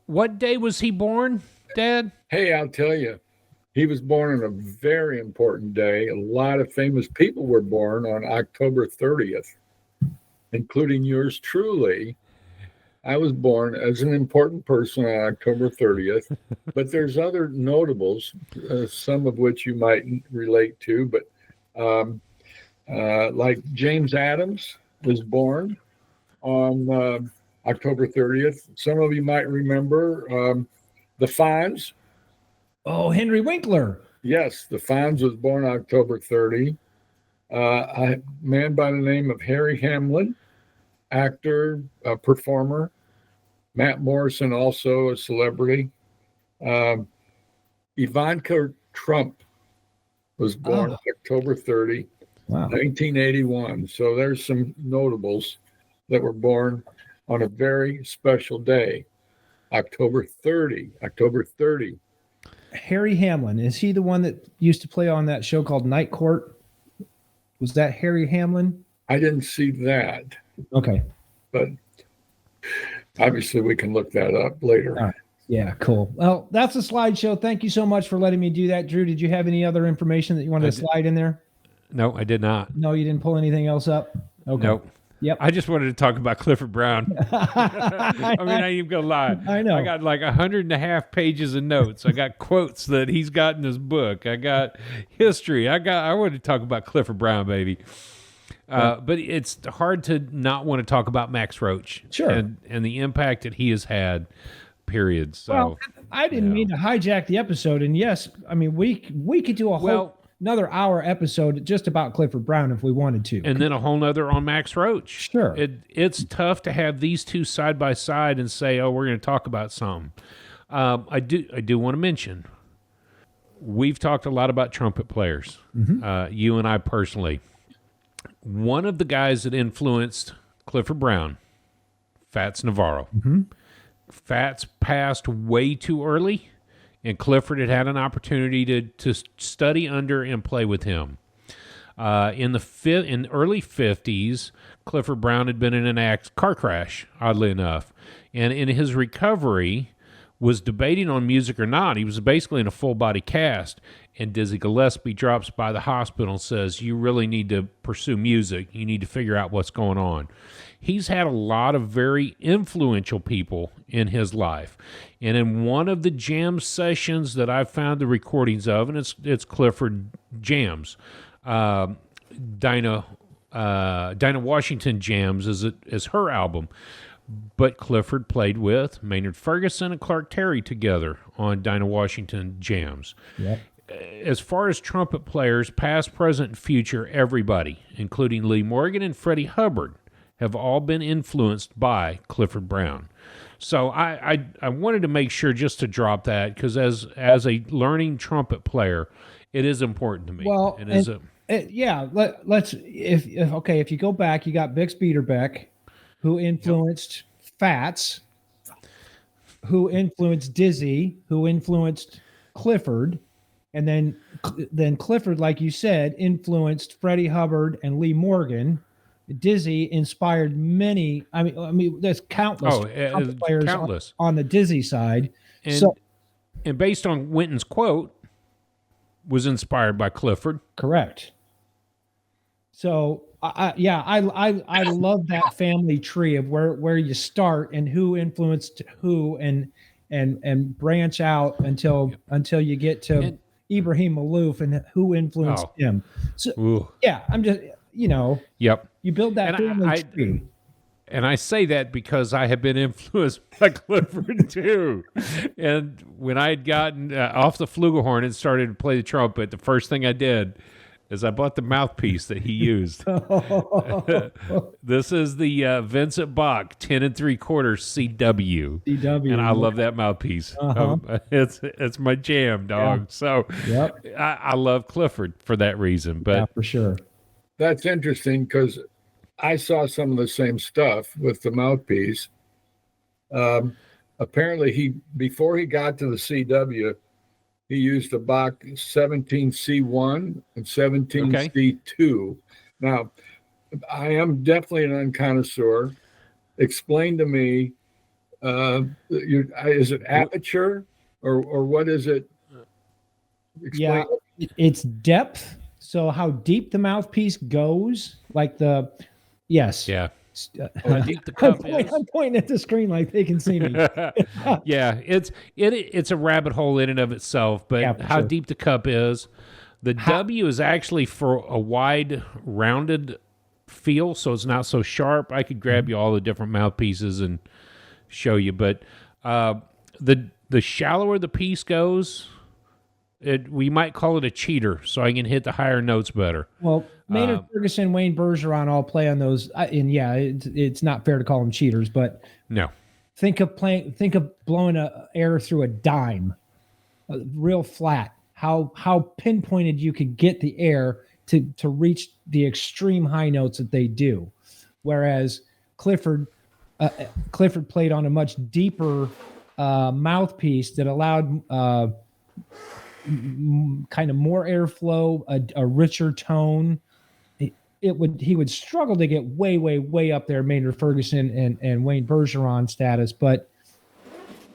What day was he born, Dad? Hey, I'll tell you. He was born on a very important day. A lot of famous people were born on October 30th, including yours truly. I was born as an important person on October 30th, but there's other notables, some of which you might relate to, but like James Adams was born on October 30th. Some of you might remember the Fonz. Oh, Henry Winkler. Yes, the Fonz was born October 30. A man by the name of Harry Hamlin, actor, performer. Matt Morrison, also a celebrity. Ivanka Trump was born October 30, 1981. So there's some notables that were born on a very special day, October 30. Harry Hamlin, is he the one that used to play on that show called Night Court? Was that Harry Hamlin? I didn't see that. Okay. But obviously we can look that up later. Right. Yeah, cool. Well, that's a slideshow. Thank you so much for letting me do that. Drew, did you have any other information that you wanted to slide in there? No, I did not. No, you didn't pull anything else up? Okay. Nope. Yep. I just wanted to talk about Clifford Brown. I mean, I ain't even gonna lie. I know. I got like 1.5 pages of notes. I got quotes that he's got in his book. I got history. I wanted to talk about Clifford Brown, baby. But it's hard to not want to talk about Max Roach. Sure. And the impact that he has had, period. So well, I didn't mean to hijack the episode. And yes, I mean, we could do another hour episode just about Clifford Brown if we wanted to. And then a whole nother on Max Roach. Sure. It's tough to have these two side by side and say, oh, we're going to talk about something. I do want to mention, we've talked a lot about trumpet players, you and I personally. One of the guys that influenced Clifford Brown, Fats Navarro. Fats passed way too early, and Clifford had an opportunity to study under and play with him. In the early 50s, Clifford Brown had been in an car crash, oddly enough, and in his recovery was debating on music or not. He was basically in a full-body cast, and Dizzy Gillespie drops by the hospital and says, you really need to pursue music. You need to figure out what's going on. He's had a lot of very influential people in his life. And in one of the jam sessions that I've found the recordings of, and it's Clifford Jams, Dinah Washington Jams is her album. But Clifford played with Maynard Ferguson and Clark Terry together on Dinah Washington Jams. Yep. As far as trumpet players, past, present, and future, everybody, including Lee Morgan and Freddie Hubbard, have all been influenced by Clifford Brown. So I wanted to make sure just to drop that, because as a learning trumpet player, it is important to me. Well, if you go back, you got Bix Beiderbecke, who influenced Fats, who influenced Dizzy, who influenced Clifford, and then Clifford, like you said, influenced Freddie Hubbard and Lee Morgan. Dizzy inspired many. I mean, there's countless players on the Dizzy side. And based on Wynton's quote, was inspired by Clifford. Correct. So I love that family tree of where you start and who influenced who and branch out until you get to And- Ibrahim Malouf and who influenced Oh. him. So Ooh. yeah, I'm just Yep. you build that And family tree. And I say that because I have been influenced by Clifford too. And when I had gotten off the flugelhorn and started to play the trumpet, the first thing I did is I bought the mouthpiece that he used. This is the Vincent Bach 10 3/4 CW. CW, And I love that mouthpiece. It's my jam, dog. Yeah. So Yep. I love Clifford for that reason. But Yeah, for sure. That's interesting because I saw some of the same stuff with the mouthpiece. Apparently, before he got to the CW, he used a Bach 17C1 and 17C2. Now, I am definitely an unconnoisseur. Explain to me, is it aperture or what is it? Explain. Yeah, it's depth. So how deep the mouthpiece goes, like yes. yeah. How deep the cup is. I'm pointing at the screen like they can see me. Yeah, it's a rabbit hole in and of itself, but Yeah, for how sure. deep the cup is. The W is actually for a wide, rounded feel, so it's not so sharp. I could grab you all the different mouthpieces and show you, but the shallower the piece goes, we might call it a cheater, so I can hit the higher notes better. Well, Maynard Ferguson, Wayne Bergeron all play on those, and yeah, it's not fair to call them cheaters, but No. think of blowing air through a dime, real flat. How pinpointed you could get the air to reach the extreme high notes that they do, whereas Clifford played on a much deeper mouthpiece that allowed kind of more airflow, a richer tone. He would struggle to get way up there, Maynard Ferguson and Wayne Bergeron status, but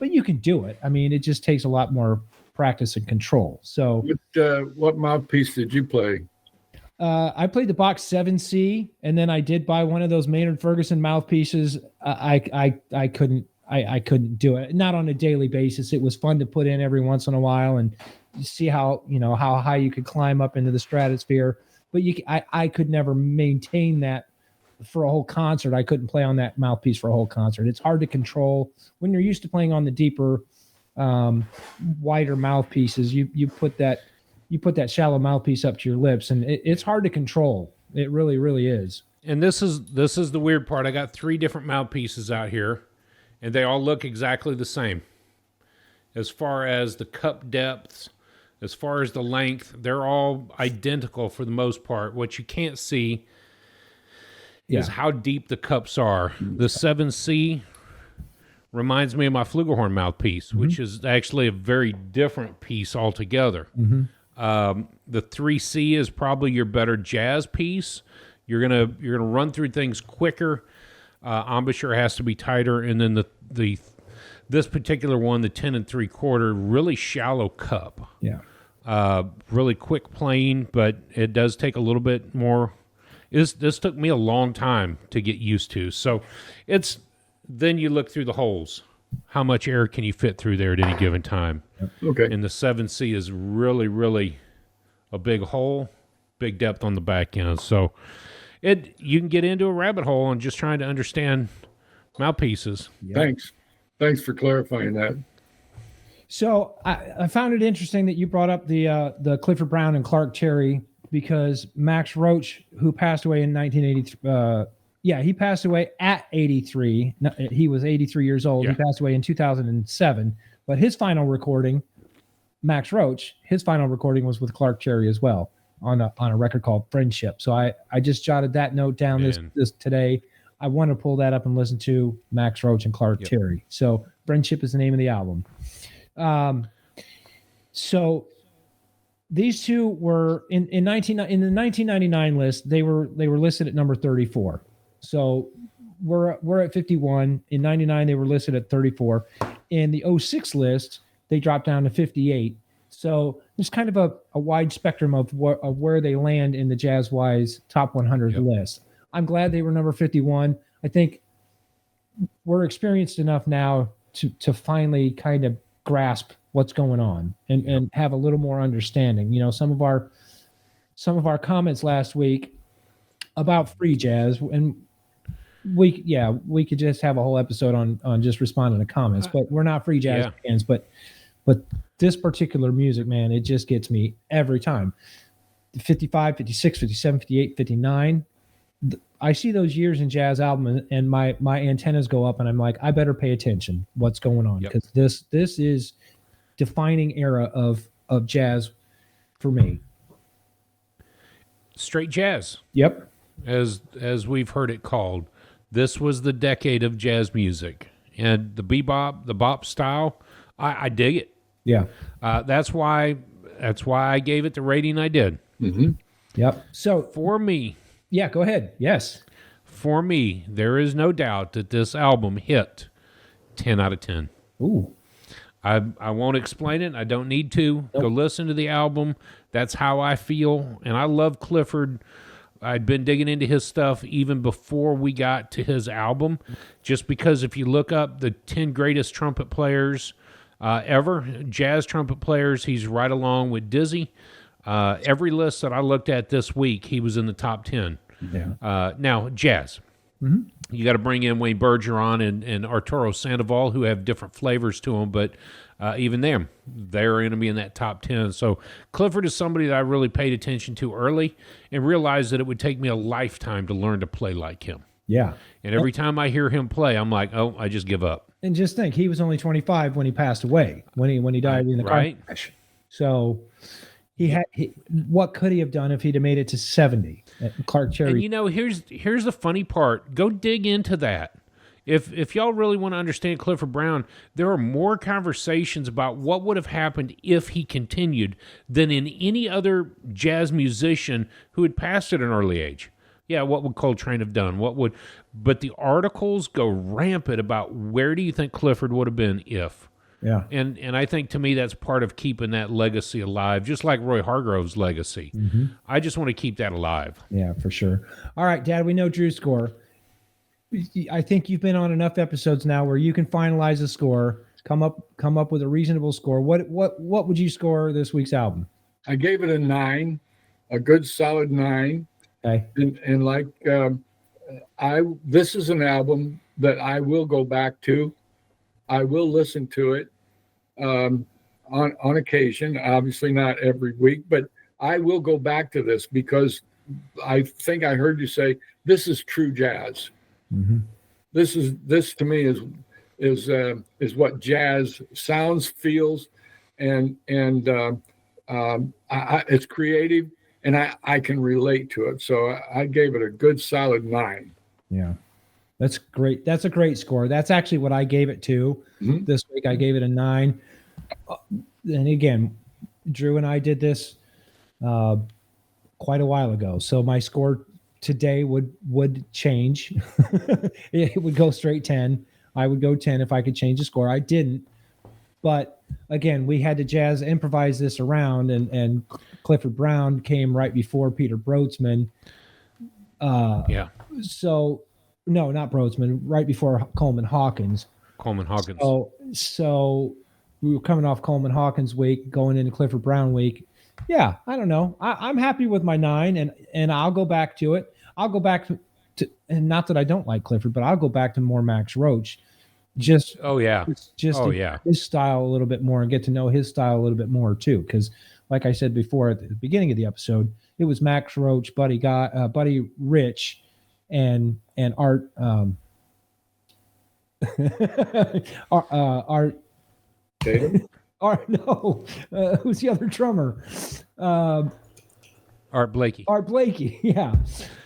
you can do it. I mean, it just takes a lot more practice and control. So, What mouthpiece did you play? I played the Bach 7C, and then I did buy one of those Maynard Ferguson mouthpieces. I couldn't do it, not on a daily basis. It was fun to put in every once in a while and see how high you could climb up into the stratosphere. But I could never maintain that for a whole concert. I couldn't play on that mouthpiece for a whole concert. It's hard to control when you're used to playing on the deeper, wider mouthpieces. You put that shallow mouthpiece up to your lips, and it's hard to control. It really, really is. And this is the weird part. I got 3 different mouthpieces out here, and they all look exactly the same. As far as the cup depths, as far as the length, they're all identical for the most part. What you can't see is how deep the cups are. The 7C reminds me of my flugelhorn mouthpiece, which is actually a very different piece altogether. The 3C is probably your better jazz piece. You're gonna run through things quicker. Embouchure has to be tighter, and then this particular one, the 10 3/4, really shallow cup. Yeah. Really quick playing, but it does take a little bit more. This took me a long time to get used to. So then you look through the holes. How much air can you fit through there at any given time? Okay. And the 7C is really, really a big hole, big depth on the back end. So you can get into a rabbit hole on just trying to understand mouthpieces. Thanks for clarifying that. So I found it interesting that you brought up the Clifford Brown and Clark Terry, because Max Roach, who passed away in 1983, he passed away at 83. He was 83 years old. Yeah. He passed away in 2007. But his final recording, Max Roach, his final recording was with Clark Terry as well on a record called Friendship. So I just jotted that note down this today. I want to pull that up and listen to Max Roach and Clark Terry. So Friendship is the name of the album. So these two were in the 1999 list. They were listed at number 34. So we're at 51. In 99, they were listed at 34. In the 06 list, they dropped down to 58. So there's kind of a wide spectrum of where they land in the Jazzwise Top 100 Yep. list. I'm glad they were number 51. I think we're experienced enough now to finally kind of grasp what's going on and have a little more understanding. You know, some of our comments last week about free jazz, and we could just have a whole episode on just responding to comments, but we're not free jazz fans, but this particular music, man, it just gets me every time. 55, 56, 57, 58, 59. I see those years in jazz album and my antennas go up and I'm like, I better pay attention what's going on, because this is defining era of jazz for me. Straight jazz. Yep. As we've heard it called. This was the decade of jazz music. And the bebop, the bop style, I dig it. Yeah. That's why I gave it the rating I did. Mm-hmm. Yep. So For me, yeah, go ahead. Yes. For me, there is no doubt that this album hit 10 out of 10. Ooh. I won't explain it. I don't need to. Nope. Go listen to the album. That's how I feel. And I love Clifford. I'd been digging into his stuff even before we got to his album, just because if you look up the 10 greatest trumpet players ever, jazz trumpet players, he's right along with Dizzy. Every list that I looked at this week, he was in the top 10. Yeah. Now, jazz. Mm-hmm. You got to bring in Wayne Bergeron and Arturo Sandoval, who have different flavors to them, but even them, they're going to be in that top 10. So Clifford is somebody that I really paid attention to early and realized that it would take me a lifetime to learn to play like him. Yeah. And every time I hear him play, I'm like, oh, I just give up. And just think, he was only 25 when he passed away, when he died in the car Right. crash. So what could he have done if he'd have made it to 70 at Clark Cherry? And you know, here's the funny part. Go dig into that. If y'all really want to understand Clifford Brown, there are more conversations about what would have happened if he continued than in any other jazz musician who had passed at an early age. Yeah, what would Coltrane have done? But the articles go rampant about where do you think Clifford would have been if? Yeah. And I think, to me, that's part of keeping that legacy alive, just like Roy Hargrove's legacy. Mm-hmm. I just want to keep that alive. Yeah, for sure. All right, Dad, we know Drew's score. I think you've been on enough episodes now where you can finalize a score, come up with a reasonable score. What would you score this week's album? I gave it a 9, a good solid 9. Okay. And like this is an album that I will go back to. I will listen to it on occasion, obviously not every week, but I will go back to this because I think I heard you say this is true jazz. Mm-hmm. This to me is what jazz sounds, feels, and it's creative, and I can relate to it. So I gave it a good solid 9. Yeah. That's great. That's a great score. That's actually what I gave it to this week. I gave it a 9. And again, Drew and I did this quite a while ago. So my score today would change. It would go straight 10. I would go 10 if I could change the score. I didn't. But again, we had to jazz improvise this around, and Clifford Brown came right before Peter Broadsman. Yeah. So no, not Broadsman, right before Coleman Hawkins. Coleman Hawkins. So we were coming off Coleman Hawkins week, going into Clifford Brown week. Yeah, I don't know. I'm happy with my 9, and I'll go back to it. I'll go back to, and not that I don't like Clifford, but I'll go back to more Max Roach. Just his style a little bit more, and get to know his style a little bit more too. Because, like I said before at the beginning of the episode, it was Max Roach, Buddy Rich, and Art Art who's the other drummer? Art Blakey. Art Blakey, yeah.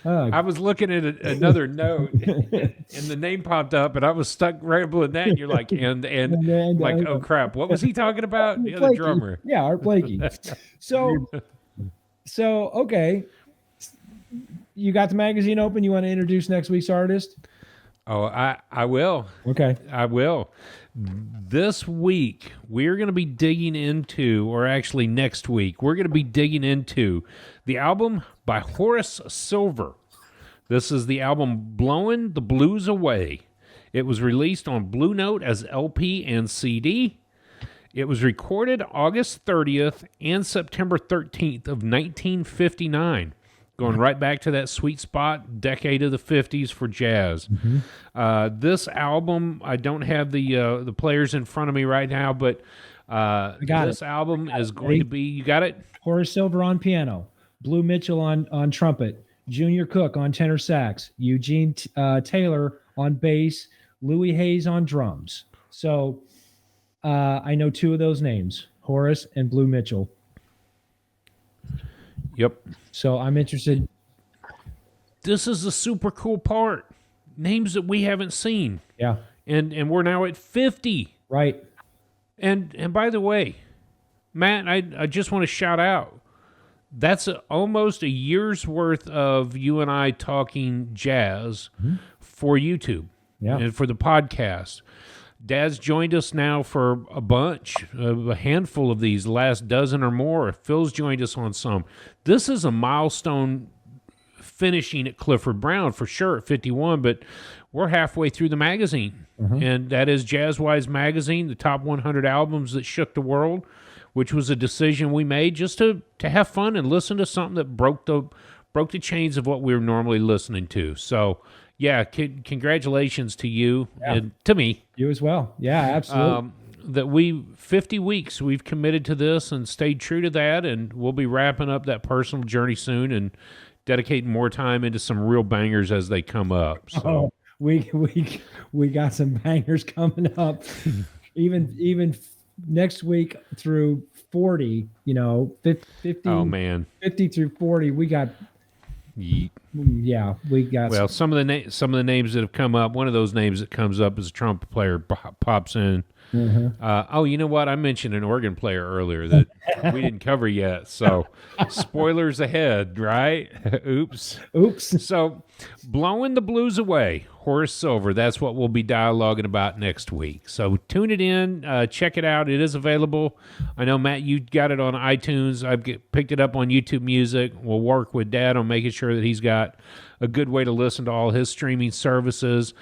I was looking at another note, and the name popped up, and I was stuck rambling that. And you're like, and like, oh crap, what was he talking about? The other drummer. Yeah, Art Blakey. So okay. You got the magazine open. You want to introduce next week's artist? Oh, I will. Okay. I will. This week, we're going to be digging into, or actually next week, we're going to be digging into the album by Horace Silver. This is the album Blowing the Blues Away. It was released on Blue Note as LP and CD. It was recorded August 30th and September 13th of 1959. Going right back to that sweet spot, decade of the 50s for jazz. This album, I don't have the players in front of me right now, but this album is going to be, you got it? Horace Silver on piano, Blue Mitchell on trumpet, Junior Cook on tenor sax, Eugene Taylor on bass, Louis Hayes on drums. So I know two of those names, Horace and Blue Mitchell. Yep. So I'm interested. This is the super cool part. Names that we haven't seen. Yeah. And we're now at 50. Right. And by the way, Matt, I just want to shout out. That's almost a year's worth of you and I talking jazz for YouTube and for the podcast. Dad's joined us now for a bunch, a handful of these, last dozen or more. Phil's joined us on some. This is a milestone finishing at Clifford Brown for sure at 51, but we're halfway through the magazine. And that is Jazzwise Magazine, the top 100 albums that shook the world, which was a decision we made just to have fun and listen to something that broke the chains of what we were normally listening to. So, yeah, congratulations to you and to me. You as well. Yeah, absolutely. That 50 weeks we've committed to this and stayed true to that, and we'll be wrapping up that personal journey soon and dedicating more time into some real bangers as they come up. So we got some bangers coming up. even next week through 40, 50. Oh man, 50 through 40, we got. Yeet. Yeah, we got. Well, some of the names that have come up. One of those names that comes up is a trumpet player pops in. Oh, you know what? I mentioned an organ player earlier that we didn't cover yet. So, spoilers ahead, right? Oops. So, Blowing the Blues Away, Horace Silver. That's what we'll be dialoguing about next week. So, tune it in. Check it out. It is available. I know, Matt, you got it on iTunes. I've picked it up on YouTube Music. We'll work with Dad on making sure that he's got a good way to listen to all his streaming services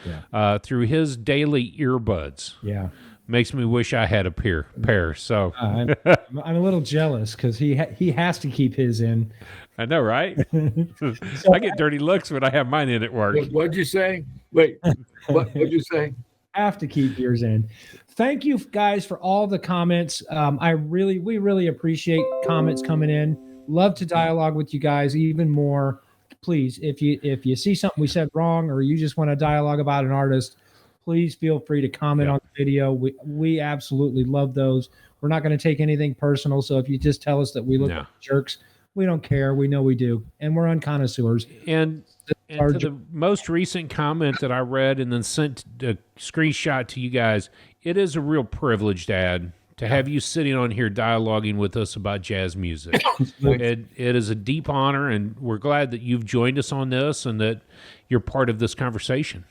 through his daily earbuds. Yeah. Makes me wish I had a pair. So I'm a little jealous because he has to keep his in. I know, right? I get dirty looks when I have mine in at work. What'd you say? Wait, what'd you say? Have to keep yours in. Thank you guys for all the comments. We really appreciate comments coming in. Love to dialogue with you guys even more. Please, if you see something we said wrong or you just want to dialogue about an artist, please feel free to comment on the video. We absolutely love those. We're not going to take anything personal. So if you just tell us that we look like jerks, we don't care. We know we do. And we're unconnoisseurs. And to the most recent comment that I read and then sent a screenshot to you guys, it is a real privilege, Dad, to have you sitting on here dialoguing with us about jazz music. It is a deep honor, and we're glad that you've joined us on this and that you're part of this conversation.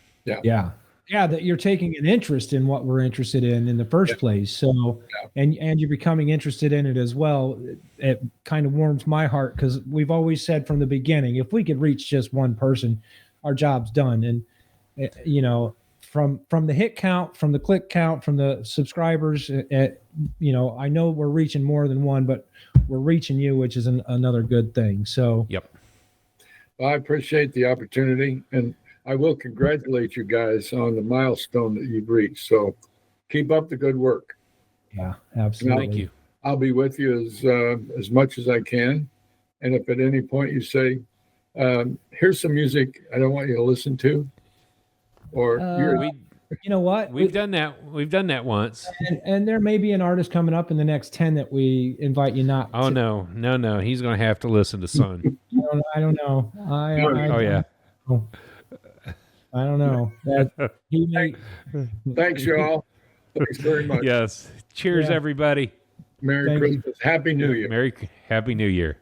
Yeah, that you're taking an interest in what we're interested in the first place. So, and you're becoming interested in it as well. It kind of warms my heart because we've always said from the beginning, if we could reach just one person, our job's done. And, from the hit count, from the click count, from the subscribers, I know we're reaching more than one, but we're reaching you, which is another good thing. So, Well, I appreciate the opportunity, and I will congratulate you guys on the milestone that you've reached. So keep up the good work. Yeah, absolutely. Thank you. I'll be with you as much as I can. And if at any point you say, here's some music I don't want you to listen to, or you know what? We've done that. We've done that once. And there may be an artist coming up in the next 10 that we invite you not to. No. He's going to have to listen to Son. I don't know. I don't know. Thanks, y'all. Thanks very much. Yes. Cheers, everybody. Merry Christmas. Happy New Year. Happy New Year.